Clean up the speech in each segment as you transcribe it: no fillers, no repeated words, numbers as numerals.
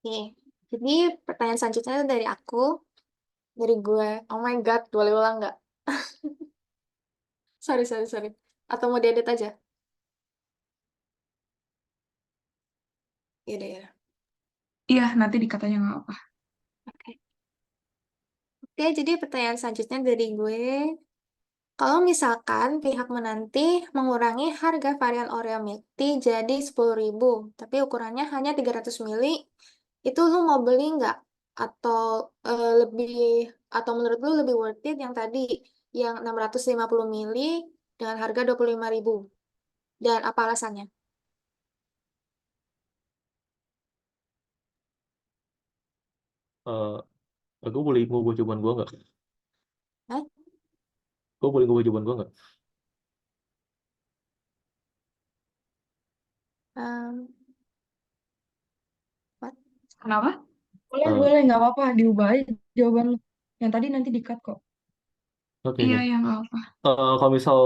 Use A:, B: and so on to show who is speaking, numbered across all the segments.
A: Oke, jadi pertanyaan selanjutnya dari aku, dari gue. Oh my God, boleh ulang nggak? Sorry, sorry, sorry. Atau mau diedit aja? Yaudah, ya.
B: Iya, nanti dikatanya nggak apa.
A: Oke. Oke, jadi pertanyaan selanjutnya dari gue. Kalau misalkan pihak menanti mengurangi harga varian Oreo milk tea jadi 10.000, tapi ukurannya hanya 300 mili, itu lu mau beli nggak? Atau lebih, atau menurut lu lebih worth it yang tadi, yang 650 mili dengan harga 25.000? Dan apa alasannya?
C: Gue boleh ngubah jawaban gue nggak?
A: Hah?
C: Gue boleh ngubah jawaban gue nggak?
A: Um, what?
B: Kenapa? Boleh,
C: Eh,
B: boleh, nggak apa-apa. Diubah aja jawaban lu. Yang tadi nanti di-cut kok.
C: oke,
B: Iya,
C: oke.
B: yang nggak apa.
C: Kalau misal,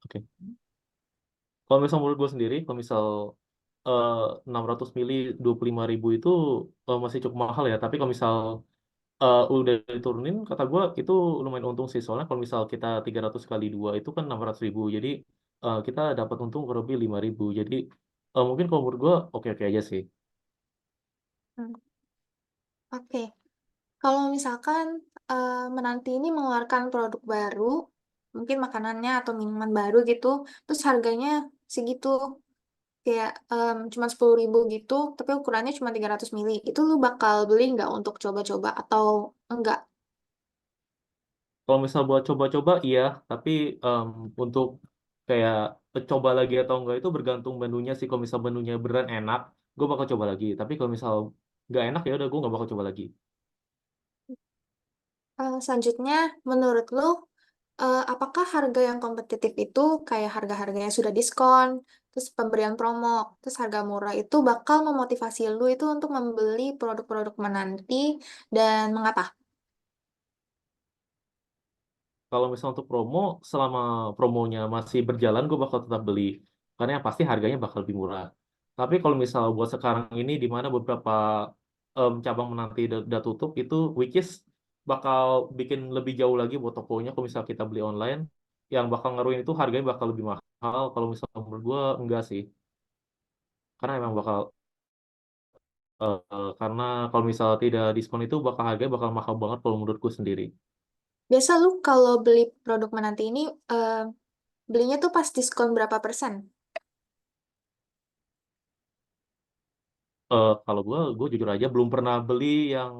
C: oke. Kalau misal menurut gue sendiri, kalau misal 600 mili 25.000 itu masih cukup mahal ya. Tapi kalau misal udah diturunin, kata gue itu lumayan untung sih. Soalnya kalau misal kita 300 kali 2 itu kan 600.000. Jadi kita dapat untung kurang lebih 5.000. Jadi mungkin kalau menurut gue oke-oke aja sih.
A: Hmm, Oke, kalau misalkan menanti ini mengeluarkan produk baru, mungkin makanannya atau minuman baru gitu, terus harganya segitu, kayak cuma 10.000 gitu, tapi ukurannya cuma 300 mili. Itu lu bakal beli nggak untuk coba-coba atau enggak?
C: Kalau misal buat coba-coba iya, tapi untuk kayak coba lagi atau enggak itu bergantung menunya sih. Kalau misal menunya beneran enak, gue bakal coba lagi. Tapi kalau misal nggak enak ya udah gue nggak bakal coba lagi.
A: Selanjutnya, menurut lu, apakah harga yang kompetitif itu kayak harga-harganya sudah diskon, terus pemberian promo, terus harga murah itu bakal memotivasi lu itu untuk membeli produk-produk menanti dan mengapa?
C: Kalau misal untuk promo, selama promonya masih berjalan, gue bakal tetap beli. Karena yang pasti harganya bakal lebih murah. Tapi kalau misal buat sekarang ini, di mana beberapa cabang menanti udah tutup, itu which is bakal bikin lebih jauh lagi buat tokonya. Kalau misal kita beli online, yang bakal ngaruhin itu harganya bakal lebih mahal. Kalau misal menurut gue, enggak sih. Karena emang bakal, karena kalau misal tidak diskon itu bakal harganya bakal mahal banget kalau menurutku sendiri.
A: Biasa lu kalau beli produk menanti ini, eh, belinya tuh pas diskon berapa persen?
C: Kalau gue jujur aja belum pernah beli yang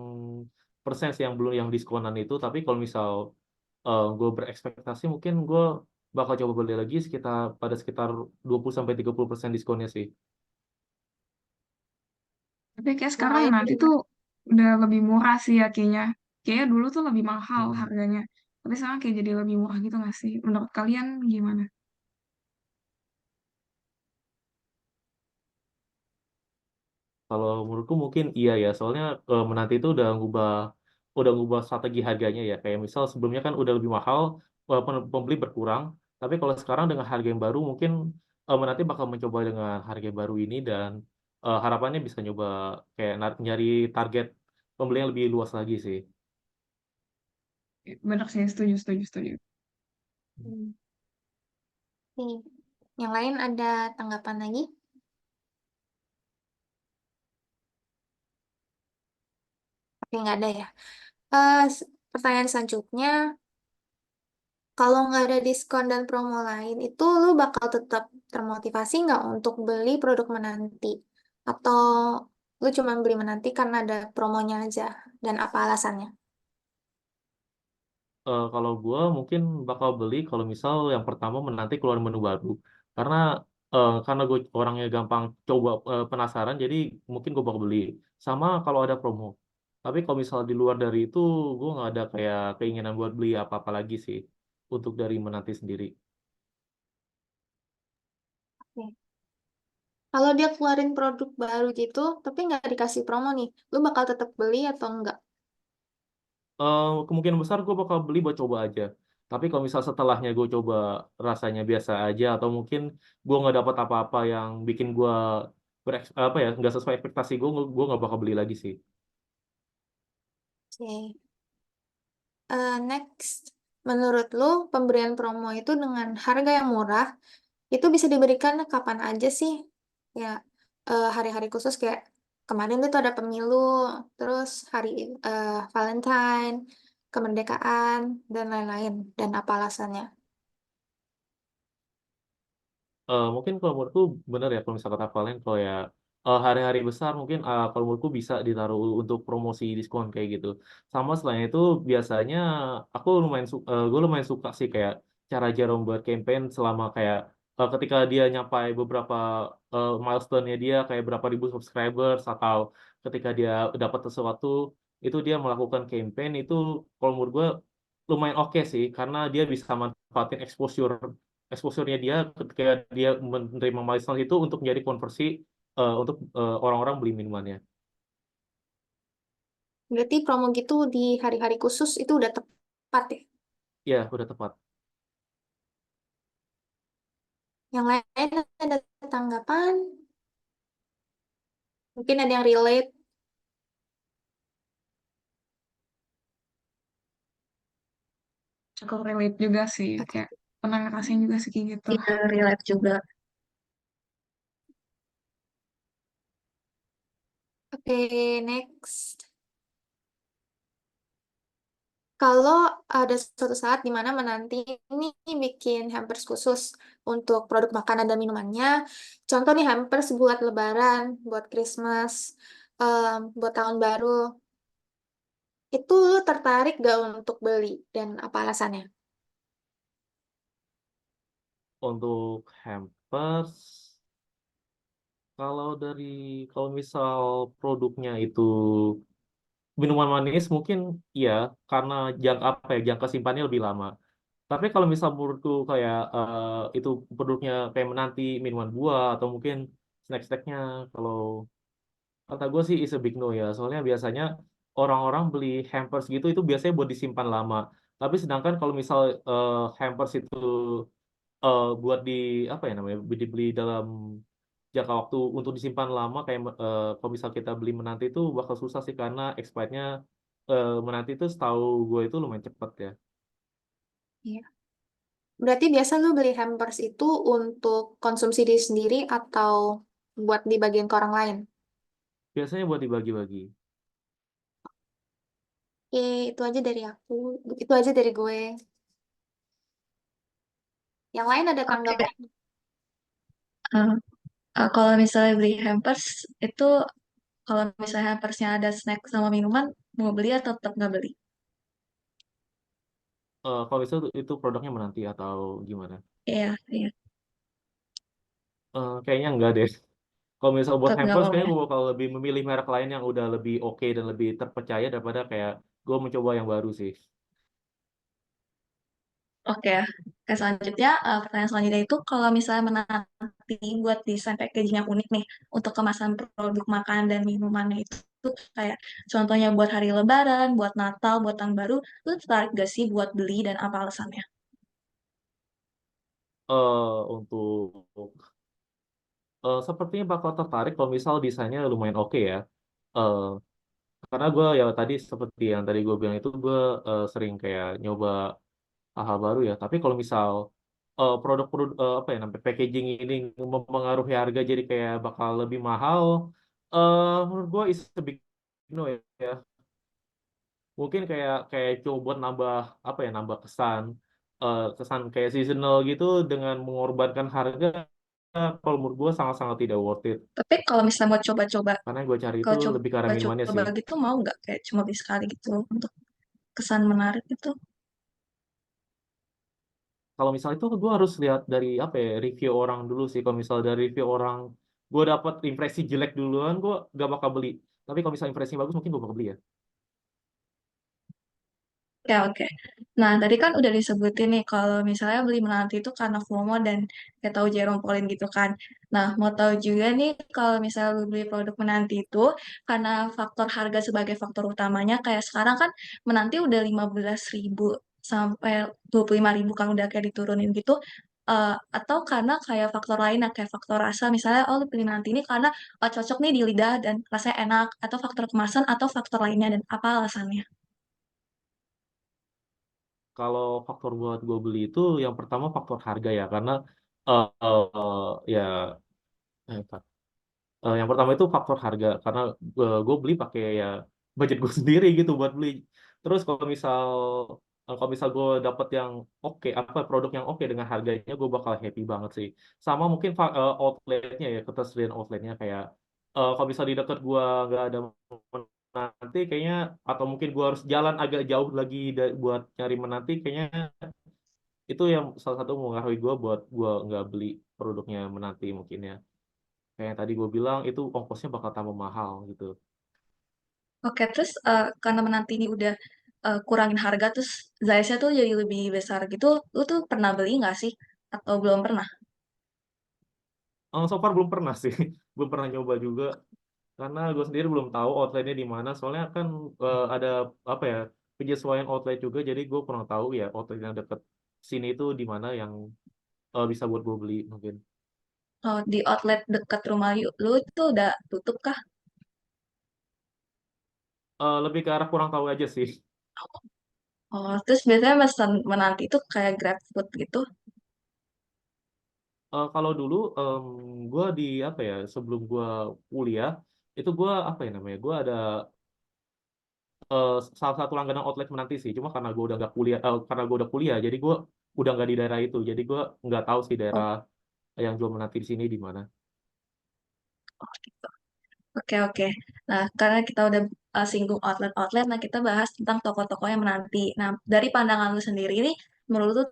C: persen sih yang belum yang diskonan itu. Tapi kalau misal gue berekspektasi mungkin gue bakal coba beli lagi sekitar 20 sampai 30% diskonnya sih.
B: Tapi kayak sekarang
A: Lumayan
B: nanti
A: juga.
B: tuh udah lebih murah sih ya kayaknya. Kayaknya dulu tuh lebih mahal
C: Hmm.
B: harganya. Tapi sekarang kayak jadi lebih murah gitu nggak sih? Menurut kalian gimana?
C: Kalau menurutku mungkin iya ya, soalnya Menanti itu udah ngubah strategi harganya ya. Kayak misal sebelumnya kan udah lebih mahal, pembeli berkurang. Tapi kalau sekarang dengan harga yang baru, mungkin Menanti bakal mencoba dengan harga yang baru ini dan harapannya bisa nyoba kayak nyari target pembeli yang lebih luas lagi sih.
B: Bener sih, setuju, setuju, setuju.
A: Hmm. Nih, yang lain ada tanggapan lagi? Oke, nggak ada ya. Pertanyaan selanjutnya, kalau nggak ada diskon dan promo lain, itu lu bakal tetap termotivasi nggak untuk beli produk menanti? Atau lu cuma beli menanti karena ada promonya aja? Dan apa alasannya?
C: Kalau gue mungkin bakal beli kalau misal yang pertama menanti keluar menu baru karena gue orangnya gampang coba, penasaran jadi mungkin gue bakal beli sama kalau ada promo. Tapi kalau misal di luar dari itu gue nggak ada kayak keinginan buat beli apa-apa lagi sih untuk dari menanti sendiri.
A: Oke. Kalau dia keluarin produk baru gitu, tapi nggak dikasih promo nih, lu bakal tetap beli atau enggak?
C: Kemungkinan besar gue bakal beli buat coba aja. Tapi kalau misal setelahnya gue coba rasanya biasa aja atau mungkin gue nggak dapat apa-apa yang bikin gue apa ya, nggak sesuai ekspektasi gue nggak bakal beli lagi sih.
A: Oke. Next, menurut lu pemberian promo itu dengan harga yang murah itu bisa diberikan kapan aja sih? Ya, hari-hari khusus kayak kemarin itu ada pemilu, terus hari Valentine, kemerdekaan, dan lain-lain. Dan apa alasannya?
C: Mungkin kalau menurutku bener ya kalau misalkan kata Valen, kalau ya hari-hari besar mungkin kalau menurutku bisa ditaruh untuk promosi diskon kayak gitu. Sama selain itu biasanya gue lumayan suka sih kayak cara Jerome buat campaign selama kayak ketika dia nyapai beberapa milestone-nya dia kayak berapa ribu subscribers atau ketika dia dapat sesuatu itu dia melakukan campaign itu kalau menurut gue lumayan oke sih karena dia bisa manfaatin exposure-nya dia ketika dia menerima milestone itu untuk menjadi konversi untuk orang-orang beli minumannya.
A: Berarti promo gitu di hari-hari khusus itu udah tepat ya?
C: Ya, udah tepat.
A: Yang lain ada tanggapan? Mungkin ada yang relate?
B: Cukup relate juga sih,
A: Oke.
B: kayak pernah ngerasain juga sih kayak gitu.
D: Iya, relate juga.
A: Oke, next. Kalau ada suatu saat di mana menanti ini bikin hampers khusus untuk produk makanan dan minumannya, contoh nih hampers buat Lebaran, buat Christmas, buat tahun baru, itu lu tertarik gak untuk beli dan apa alasannya?
C: Untuk hampers, kalau dari kalau misal produknya itu minuman manis mungkin iya karena jangka apa ya jangka simpannya lebih lama. Tapi kalau misal menurutku kayak itu produknya kayak menanti minuman buah atau mungkin snack-snacknya, kalau kata gue sih is a big no ya. Soalnya biasanya orang-orang beli hampers gitu itu biasanya buat disimpan lama. Tapi sedangkan kalau misal hampers itu buat di apa ya namanya dibeli dalam jangka waktu untuk disimpan lama kayak kalau misal kita beli menanti itu bakal susah sih karena expirednya menanti itu setahu gue itu lumayan cepet ya.
A: Iya. Berarti biasa lu beli hampers itu untuk konsumsi diri sendiri atau buat dibagiin ke orang lain?
C: Biasanya buat dibagi-bagi.
A: Oke, itu aja dari aku. Itu aja dari gue. Yang lain ada
D: Oke,
A: tanggapan?
D: eh, kalau misalnya beli hampers itu, kalau misalnya hampersnya ada snack sama minuman, mau beli atau tetap nggak beli?
C: Kalau itu produknya menanti atau gimana?
D: Iya, iya,
C: Kayaknya enggak deh. Kalau misal buat
D: tetap nggak
C: hampers,
D: mau
C: kayaknya
D: ya.
C: gue bakal lebih memilih merek lain yang udah lebih oke dan lebih terpercaya daripada kayak gue mencoba yang baru sih.
D: Oke, oke, selanjutnya pertanyaan selanjutnya itu kalau misalnya menanti buat desain packaging yang unik nih untuk kemasan produk makanan dan minumannya itu kayak contohnya buat hari Lebaran, buat Natal, buat Tahun Baru, lu tertarik gak sih buat beli dan apa alasannya?
C: Untuk sepertinya bakal tertarik kalau misal desainnya lumayan oke ya. Eh, karena gue ya tadi seperti yang tadi gue bilang itu gue sering kayak nyoba hal-hal baru ya. Tapi kalau misal produk-produk apa ya namanya packaging ini mempengaruhi harga jadi kayak bakal lebih mahal, menurut gue is a big no ya. Mungkin kayak kayak coba buat nambah apa ya nambah kesan kesan kayak seasonal gitu dengan mengorbankan harga, kalau menurut gue sangat-sangat tidak worth it.
D: Tapi kalau misalnya mau coba-coba,
C: Karena yang gue cari itu
D: kalau
C: lebih ke arah minumannya
D: coba-coba
C: sih.
D: gitu mau nggak kayak cuma beli sekali gitu untuk kesan menarik gitu?
C: Kalau misal itu gue harus lihat dari apa ya review orang dulu sih. Kalau misal dari review orang gue dapat impresi jelek duluan, gue gak bakal beli. Tapi kalau misal impresinya bagus mungkin gue bakal beli ya.
D: Ya, oke. Nah, tadi kan udah disebutin nih kalau misalnya beli menanti itu karena FOMO dan kayak tahu Jerome Pauline gitu kan. Nah, mau tahu juga nih kalau misalnya lu beli produk menanti itu karena faktor harga sebagai faktor utamanya, kayak sekarang kan menanti udah 15.000 sampai 25.000 kan udah kayak diturunin gitu. atau karena kayak faktor lain kayak faktor rasa, misalnya oh lu pilih menanti ini karena cocok nih di lidah dan rasanya enak, atau faktor kemasan atau faktor lainnya, dan apa alasannya?
C: Kalau faktor buat gue beli itu yang pertama faktor harga ya, karena eh ya yang pertama itu faktor harga karena gue beli pakai ya budget gue sendiri gitu buat beli. Terus kalau misal gue dapet yang oke, apa produk yang oke dengan harganya, gue bakal happy banget sih. Sama mungkin outletnya ya, ketersediaan outletnya kayak kalau misal di dekat gue nggak ada menanti kayaknya, atau mungkin gue harus jalan agak jauh lagi buat nyari menanti, kayaknya itu yang salah satu mempengaruhi gue buat gue nggak beli produknya menanti mungkin ya. Kayak yang tadi gue bilang itu ongkosnya bakal tambah mahal gitu.
D: Oke, terus karena menanti ini udah kurangin harga, terus size-nya tuh jadi lebih besar gitu, lu tuh pernah beli nggak sih? Atau belum pernah?
C: So far belum pernah sih, belum pernah nyoba juga karena gue sendiri belum tahu outletnya di mana. Soalnya kan ada apa ya, penyesuaian outlet juga, jadi gue kurang tahu ya outlet yang deket sini itu di mana yang bisa buat gue beli mungkin.
D: Oh, di outlet dekat rumah lu itu udah tutup kah?
C: Lebih ke arah kurang tahu aja sih.
D: Oh, terus biasanya pesan menanti itu kayak GrabFood gitu.
C: Kalau dulu gue di apa ya, sebelum gue kuliah itu gue apa ya namanya, gue ada eh, salah satu langganan outlet menanti sih. Cuma karena gue udah nggak kuliah, karena gue udah kuliah, jadi gue udah nggak di daerah itu. Jadi gue nggak tahu sih
D: Oh,
C: daerah yang jual menanti di sini di mana.
D: gitu. Oke, oke. Nah, karena kita udah singgung outlet-outlet, nah kita bahas tentang toko-toko yang menanti. Nah, dari pandangan lu sendiri ini, menurut lu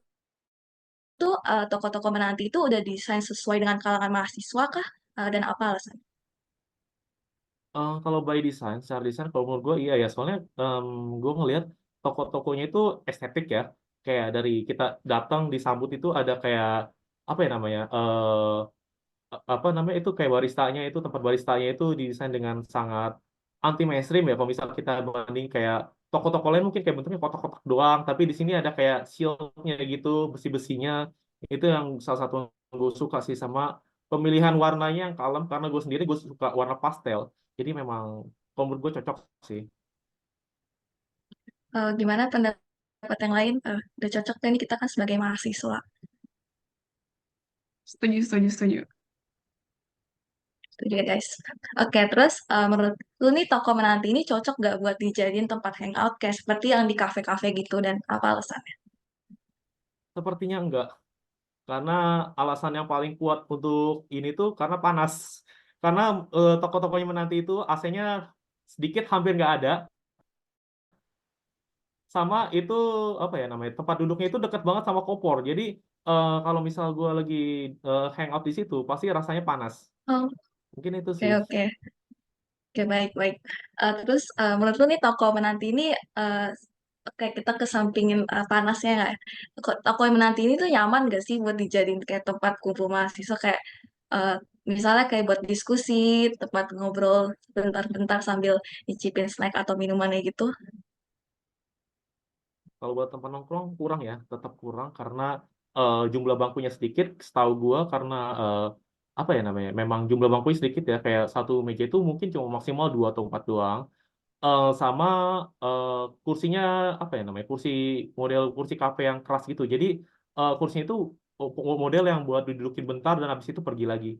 D: tuh toko-toko menanti itu udah desain sesuai dengan kalangan mahasiswa kah? Dan apa alasannya?
C: Kalau by design, secara desain kalau menurut gue iya ya. Soalnya gue ngelihat toko-tokonya itu estetik ya. Kayak dari kita datang disambut itu ada kayak apa ya namanya? Apa namanya itu kayak baristanya, itu tempat baristanya itu didesain dengan sangat anti mainstream ya. Kalau misal kita banding kayak toko-toko lain mungkin kayak bentuknya kotak-kotak doang, tapi di sini ada kayak shieldnya gitu, besi-besinya. Itu yang salah satu yang gue suka sih, sama pemilihan warnanya yang kalem, karena gue sendiri gue suka warna pastel. Jadi memang kalau menurut gue cocok sih.
D: Gimana pendapat yang lain? Udah cocok kan, kita kan sebagai mahasiswa.
B: Setuju, setuju, setuju.
D: Itu dia guys. Oke, terus menurut lu nih toko menanti ini cocok gak buat dijadiin tempat hangout kayak seperti yang di kafe-kafe gitu, dan apa alasannya?
C: Sepertinya enggak, karena alasan yang paling kuat untuk ini tuh karena panas. Karena toko-tokonya menanti itu AC-nya sedikit hampir nggak ada, sama itu apa ya namanya, tempat duduknya itu dekat banget sama kompor. Jadi kalau misal gue lagi hangout di situ pasti rasanya panas.
D: Oh,
C: Mungkin itu
D: oke,
C: sih.
D: oke. Oke, baik, baik. Terus menurut lu nih toko menanti ini kayak kita kesampingin panasnya nggak ya? Toko yang menanti ini tuh nyaman gak sih buat dijadiin kayak tempat kumpul mahasiswa, kayak eh, misalnya kayak buat diskusi, tempat ngobrol bentar-bentar sambil nyicipin snack atau minumannya gitu.
C: Kalau buat tempat nongkrong kurang ya, tetap kurang karena jumlah bangkunya sedikit. Setahu gua karena apa ya namanya, memang jumlah bangkunya sedikit ya. Kayak satu meja itu mungkin cuma maksimal 2 atau 4 doang. Sama eh, kursinya apa ya namanya, model kursi kafe yang keras gitu. Jadi kursinya itu model yang buat didudukin bentar dan habis itu pergi lagi.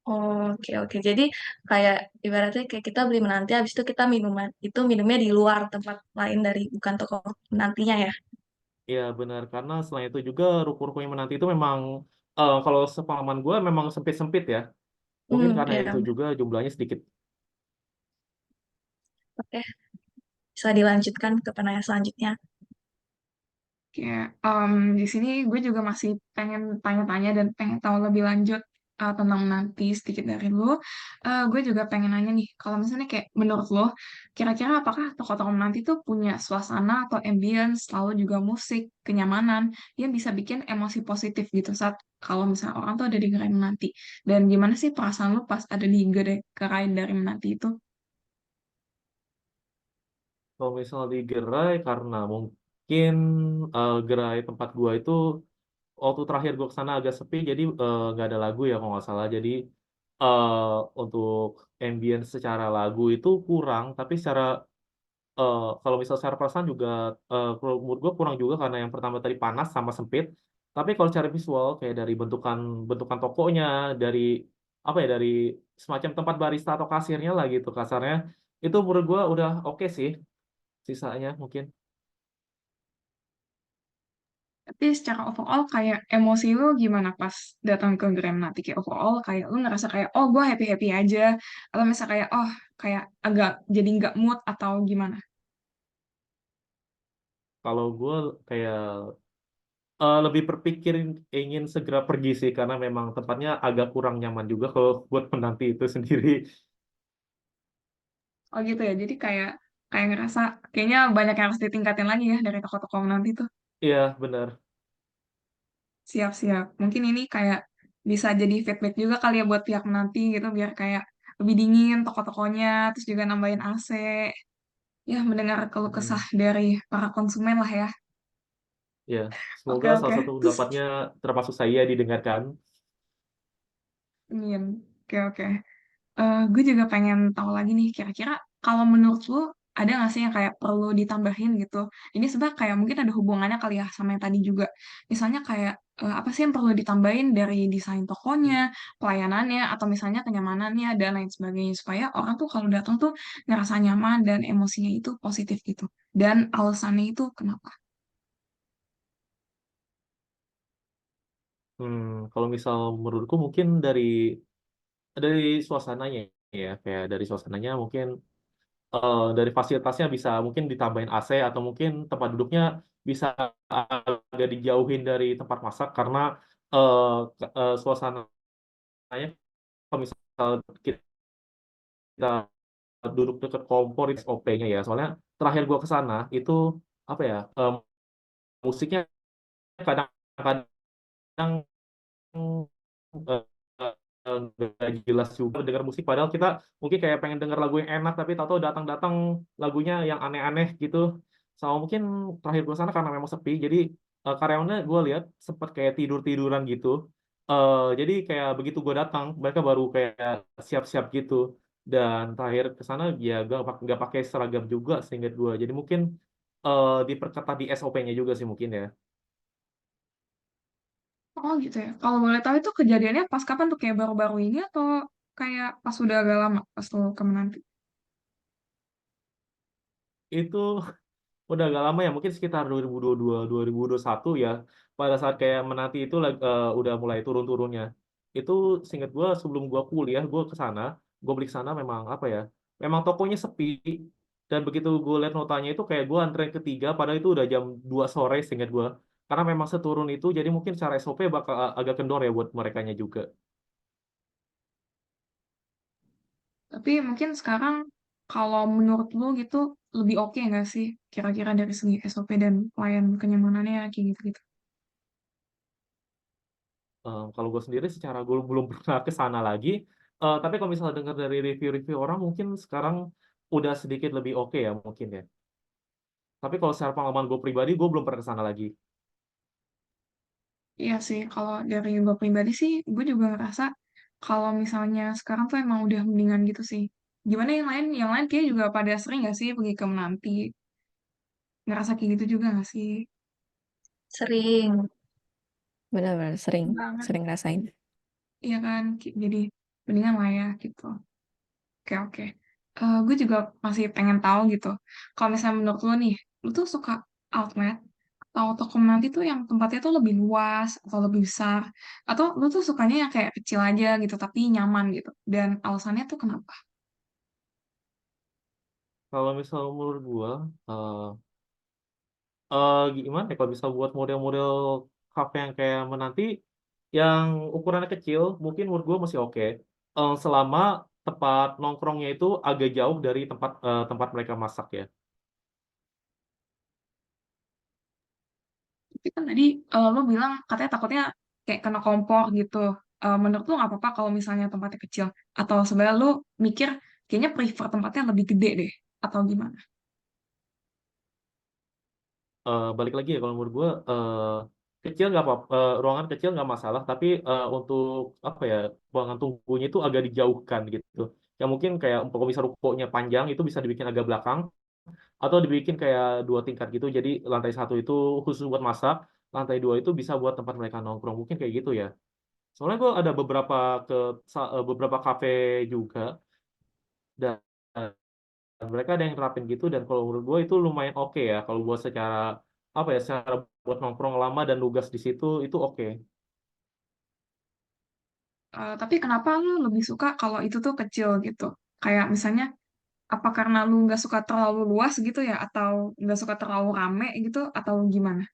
D: Oke, oke. Jadi kayak ibaratnya kayak kita beli menanti, habis itu kita minumnya di luar tempat lain dari bukan toko menantinya ya.
C: Iya benar, karena selain itu juga ruko-rukonya menanti itu memang kalau sepengalaman gue memang sempit-sempit ya. Mungkin karena
D: Ya.
C: itu juga jumlahnya sedikit.
D: Oke, bisa dilanjutkan ke penanya selanjutnya.
B: Kayak di sini gue juga masih pengen tanya-tanya dan pengen tahu lebih lanjut tentang nanti sedikit dari lo. Gue juga pengen nanya nih, kalau misalnya kayak menurut lo, kira-kira apakah toko-toko nanti tuh punya suasana atau ambience, lalu juga musik, kenyamanan yang bisa bikin emosi positif gitu saat kalau misalnya orang tuh ada di gerai menanti. Dan gimana sih perasaan lo pas ada di gerai dari menanti itu?
C: Kalau misal di gerai, karena mungkin gerai tempat gua itu waktu terakhir gue kesana agak sepi, jadi nggak ada lagu ya kalau nggak salah. Jadi eh untuk ambience secara lagu itu kurang, tapi secara kalau misal secara perasaan juga kalau menurut gue kurang juga karena yang pertama tadi panas sama sempit. Tapi kalau secara visual kayak dari bentukan bentukan tokonya, dari apa ya, dari semacam tempat barista atau kasirnya lah gitu kasarnya, itu menurut gue udah oke sih. Sisanya mungkin.
B: Tapi secara overall kayak emosi lu gimana pas datang ke Granati? Kayak overall kayak lu ngerasa kayak oh gue happy-happy aja. Atau misalnya kayak oh kayak agak jadi nggak mood atau gimana?
C: Kalau gue kayak lebih berpikir ingin segera pergi sih karena memang tempatnya agak kurang nyaman juga kalau buat penanti itu sendiri.
B: Oh gitu ya. Jadi kayak kayak ngerasa kayaknya banyak yang harus ditingkatin lagi ya dari toko-toko nanti tuh.
C: Iya, benar.
B: Siap-siap. Mungkin ini kayak bisa jadi feedback juga kali ya buat pihak menanti gitu biar kayak lebih dingin toko-tokonya, terus juga nambahin AC. Ya, mendengar keluh kesah
C: Hmm.
B: dari para konsumen lah ya.
C: Ya,
B: Oke,
C: semoga
B: oke.
C: salah satu
B: Terus,
C: pendapatnya termasuk saya didengarkan.
B: amin. Oke, oke. Gue juga pengen tahu lagi nih, kira-kira kalau menurut lu ada nggak sih yang kayak perlu ditambahin gitu? Ini sebenarnya kayak mungkin ada hubungannya kali ya sama yang tadi juga. Misalnya kayak apa sih yang perlu ditambahin dari desain tokonya, pelayanannya, atau misalnya kenyamanannya dan lain sebagainya supaya orang tuh kalau datang tuh ngerasa nyaman dan emosinya itu positif gitu. Dan alasannya itu kenapa?
C: Kalau misal menurutku mungkin dari suasananya ya, kayak dari suasananya mungkin dari fasilitasnya bisa mungkin ditambahin AC atau mungkin tempat duduknya bisa agak dijauhin dari tempat masak karena suasananya kalau misal kita duduk dekat kompor itu SOP-nya ya. Soalnya terakhir gua ke sana itu apa ya? Musiknya kadang-kadang eh, nggak jelas juga dengar musik padahal kita mungkin kayak pengen dengar lagu yang enak tapi tahu-tahu datang-datang lagunya yang aneh-aneh gitu. Sama mungkin terakhir gue sana karena memang sepi jadi karyawannya gue lihat sempat kayak tidur-tiduran gitu. Jadi kayak begitu gue datang mereka baru kayak siap-siap gitu. Dan terakhir ke sana ya gue nggak pakai seragam juga seingat gue. Jadi mungkin diperketat di SOP-nya juga sih mungkin ya.
B: Oh gitu ya. Kalau boleh tahu itu kejadiannya pas kapan tuh kayak baru-baru ini atau kayak pas udah agak lama pas tuh ke Menanti?
C: Itu udah agak lama ya, mungkin sekitar 2022, 2021 ya. Pada saat kayak Menanti itu udah mulai turun-turunnya. Itu seingat gue sebelum gue kuliah, gue ke sana, gue beli ke sana memang apa ya, memang tokonya sepi. Dan begitu gue lihat notanya itu kayak gue antrean ketiga, padahal itu udah jam 2 sore seingat gue. Karena memang seturun itu, jadi mungkin secara SOP bakal agak kendor ya buat merekanya juga.
B: Tapi mungkin sekarang kalau menurut lu gitu lebih oke nggak sih kira-kira dari segi SOP dan pelayan kenyamanannya kayak gitu-gitu.
C: Kalau gue sendiri secara gue belum pernah ke sana lagi. Tapi kalau misalnya dengar dari review-review orang mungkin sekarang udah sedikit lebih oke ya mungkin ya. Tapi kalau secara pengalaman gue pribadi gue belum pernah ke sana lagi.
B: Iya sih, kalau dari gue pribadi sih, gue juga ngerasa kalau misalnya sekarang tuh emang udah mendingan gitu sih. Gimana yang lain? Yang lain kayak juga pada sering nggak sih pergi ke Menanti? Ngerasa kayak gitu juga nggak sih?
D: Sering
E: Benar-benar sering
B: Banget.
E: sering rasain.
B: Iya kan? Jadi mendingan lah ya gitu. Oke, oke. Gue juga masih pengen tahu gitu. Kalau misalnya menurut lo nih, lo tuh suka outlet atau toko menanti tuh yang tempatnya tuh lebih luas atau lebih besar? Atau lo tuh sukanya yang kayak kecil aja gitu, tapi nyaman gitu? Dan alasannya tuh kenapa?
C: Kalau misal menurut gue, gimana ya kalau bisa buat model-model kafe yang kayak Menanti, yang ukurannya kecil, mungkin menurut gue masih oke. Selama tempat nongkrongnya itu agak jauh dari tempat mereka masak ya.
B: Tapi kan tadi lo bilang katanya takutnya kayak kena kompor gitu. Menurut lo nggak apa-apa kalau misalnya tempatnya kecil? Atau sebenarnya lo mikir kayaknya prefer tempatnya lebih gede deh? Atau gimana?
C: Balik lagi ya kalau menurut gue kecil nggak apa, ruangan kecil nggak masalah, tapi untuk apa ya, ruangan tunggunya itu agak dijauhkan gitu. Ya mungkin kayak kalau misal rukonya panjang itu bisa dibikin agak belakang atau dibikin kayak 2 tingkat gitu. Jadi lantai 1 itu khusus buat masak, lantai 2 itu bisa buat tempat mereka nongkrong. Mungkin kayak gitu ya. Soalnya gue ada beberapa kafe juga dan mereka ada yang nerapin gitu dan kalau menurut gue itu lumayan oke ya kalau buat secara apa ya, secara buat nongkrong lama dan nugas di situ itu oke.
B: Tapi kenapa lu lebih suka kalau itu tuh kecil gitu? Kayak misalnya, apa karena lu nggak suka terlalu luas gitu ya? Atau nggak suka terlalu rame gitu? Atau gimana?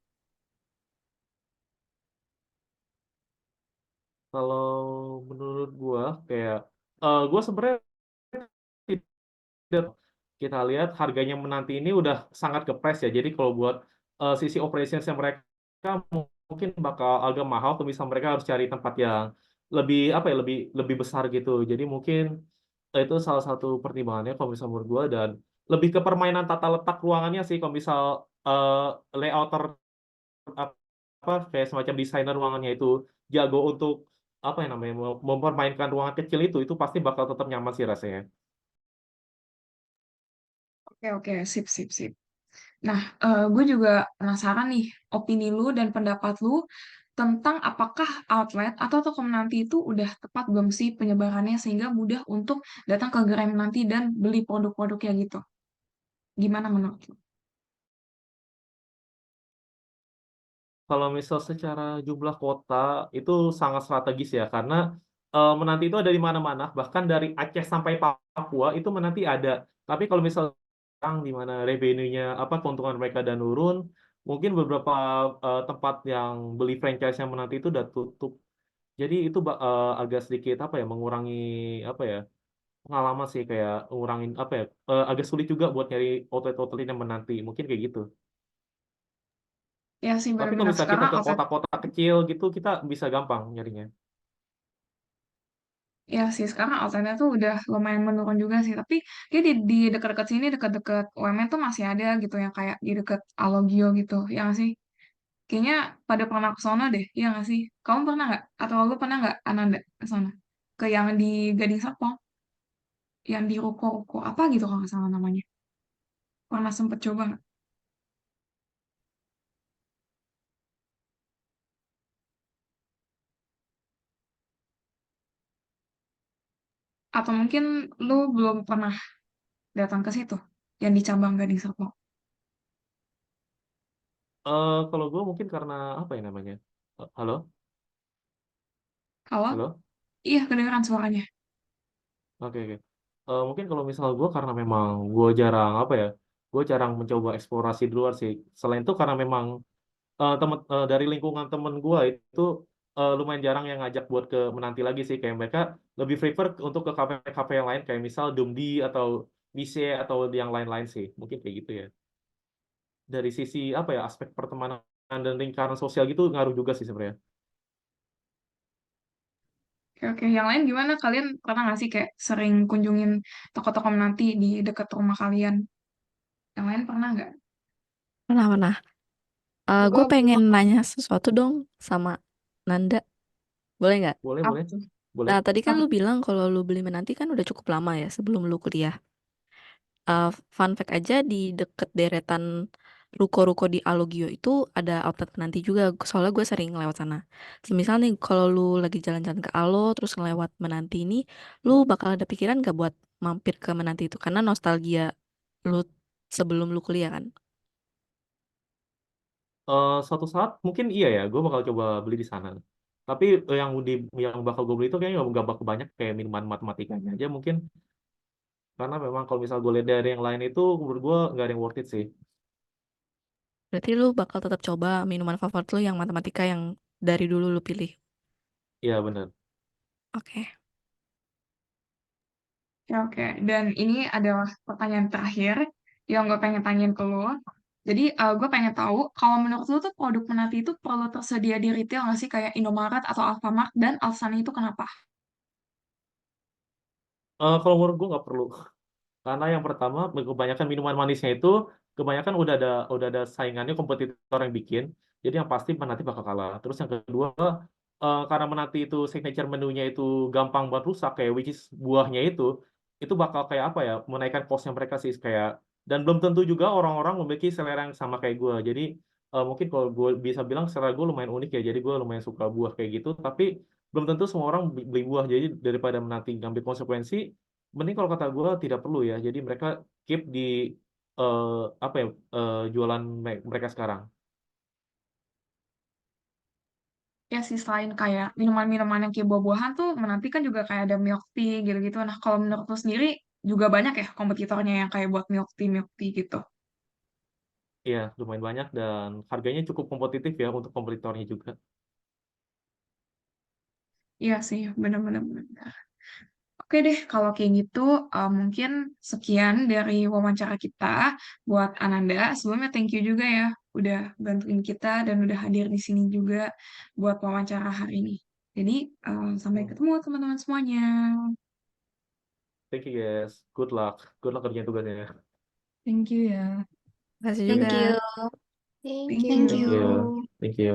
C: Kalau menurut gue kayak gue sebenarnya tidak, kita lihat harganya menanti ini udah sangat kepres ya. Jadi kalau buat sisi operationsnya mereka mungkin bakal agak mahal kalau misal mereka harus cari tempat yang lebih apa ya, lebih lebih besar gitu. Jadi mungkin itu salah satu pertimbangannya kalau misal menurut gua, dan lebih ke permainan tata letak ruangannya sih kalau misal layouter apa kayak semacam desainer ruangannya itu jago untuk apa yang namanya mempermainkan ruangan kecil itu pasti bakal tetap nyaman sih rasanya.
B: Oke, oke, sip, sip, sip. Nah, gue juga penasaran nih, opini lu dan pendapat lu tentang apakah outlet atau toko menanti itu udah tepat belum sih penyebarannya sehingga mudah untuk datang ke gerai menanti dan beli produk-produknya gitu. Gimana menurut lu?
C: Kalau misal secara jumlah kota itu sangat strategis ya, karena Menanti itu ada di mana-mana, bahkan dari Aceh sampai Papua itu Menanti ada. Tapi kalau misal sekarang di mana revenue-nya apa keuntungan mereka dan turun, mungkin beberapa tempat yang beli franchise-nya Menanti itu udah tutup. Jadi itu agak sedikit apa ya, mengurangi apa ya, pengalaman sih, kayak ngurangin apa ya, agak sulit juga buat nyari outlet-outlet yang Menanti. Mungkin kayak gitu.
B: Ya sih
C: Tapi kalau
B: benar-benar
C: misalnya kita
B: sekarang
C: ke
B: outlet.
C: kota-kota kecil gitu, kita bisa gampang nyarinya.
B: Ya sih, sekarang outletnya tuh udah lumayan menurun juga sih. Tapi kayak di dekat-dekat sini, dekat-dekat UMN tuh masih ada gitu yang kayak di dekat Alogio gitu. Ya nggak sih? Kayaknya pada pernah ke sana deh. Ya nggak sih? Kamu pernah nggak? Atau lu pernah nggak, Ananda, ke sana? Ke yang di Gading Serpong, yang di ruko-ruko apa gitu kalau nggak salah namanya. Pernah sempet coba nggak? Atau mungkin lu belum pernah datang ke situ, yang di cabang Gading Serpong.
C: Kalau gue mungkin karena apa ya namanya? Halo,
B: Halo?
C: halo,
B: Iya, kedengeran suaranya.
C: oke oke. Mungkin kalau misal gue karena memang gue jarang apa ya, gue jarang mencoba eksplorasi di luar sih. Selain itu karena memang dari lingkungan temen gue itu lumayan jarang yang ngajak buat ke Menanti lagi sih. Kayak mereka lebih prefer untuk ke kafe-kafe yang lain kayak misal Dumdi atau Mise atau yang lain-lain sih. Mungkin kayak gitu ya. Dari sisi apa ya, aspek pertemanan dan lingkaran sosial gitu ngaruh juga sih sebenarnya.
B: Oke, oke. Yang lain gimana? Kalian pernah nggak sih kayak sering kunjungin toko-toko menanti di dekat rumah kalian? Yang lain pernah nggak?
E: Pernah, pernah. Gue
B: Gue
E: pengen nanya sesuatu dong sama Nanda. Boleh nggak?
C: Boleh,
B: apa
C: boleh,
B: tuh?
C: boleh.
E: Nah, tadi kan
B: Apa?
E: lu bilang kalau lu beli menanti kan udah cukup lama ya sebelum lu kuliah. Fun fact aja di deket deretan ruko-ruko di Alogio itu ada outlet menanti juga. Soalnya gue sering lewat sana. Semisal nih kalau lu lagi jalan-jalan ke Alo terus ngelewat menanti ini, lu bakal ada pikiran gak buat mampir ke menanti itu? Karena nostalgia lu sebelum lu kuliah kan.
C: Suatu saat mungkin iya ya, gue bakal coba beli di sana. Tapi yang bakal gue beli itu kayaknya nggak bakal banyak, kayak minuman matematikanya aja mungkin. Karena memang kalau misal gue lihat dari yang lain itu, menurut gue nggak ada yang worth it sih.
E: Berarti lu bakal tetap coba minuman favorit lu yang matematika yang dari dulu lu pilih.
C: Iya benar.
E: Oke.
B: Ya, oke. Dan ini adalah pertanyaan terakhir yang gue pengen tanyain ke lo. Jadi gue pengen tahu kalau menurut lo tuh produk menanti itu perlu tersedia di retail nggak sih kayak Indomaret atau Alfamart dan alasannya itu kenapa?
C: Kalau menurut gue nggak perlu. Karena yang pertama, kebanyakan minuman manisnya itu kebanyakan udah ada saingannya, kompetitor yang bikin. Jadi yang pasti Menanti bakal kalah. Terus yang kedua, karena Menanti itu signature menunya itu gampang buat rusak, kayak which is buahnya itu bakal kayak apa ya, menaikkan costnya mereka sih kayak. Dan belum tentu juga orang-orang memiliki selera yang sama kayak gue. Jadi mungkin kalau gue bisa bilang selera gue lumayan unik ya. Jadi gue lumayan suka buah kayak gitu. Tapi belum tentu semua orang beli buah. Jadi daripada Menanti ngambil konsekuensi, mending kalau kata gue tidak perlu ya. Jadi mereka keep di eh, apa ya, jualan mereka sekarang.
B: Ya sih, selain kayak minuman-minuman yang kayak buah-buahan tuh menanti kan juga kayak ada milk tea gitu-gitu. Nah, kalau menurut lu sendiri juga banyak ya kompetitornya yang kayak buat milk tea gitu.
C: Iya, lumayan banyak dan harganya cukup kompetitif ya untuk kompetitornya juga.
B: Iya sih, bener-bener. Oke deh, kalau kayak gitu mungkin sekian dari wawancara kita buat Ananda. Sebelumnya thank you juga ya udah bantuin kita dan udah hadir di sini juga buat wawancara hari ini. Jadi sampai
C: Hmm.
B: ketemu teman-teman semuanya.
C: Thank you guys. Good luck. Good luck kerjaan tugasnya.
B: Thank you ya.
E: Makasih
D: Thank
E: juga.
D: you.
A: Thank
B: Thank
A: you.
D: Thank
C: Thank
B: you.
C: you.
D: you.
C: Thank you.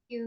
A: You.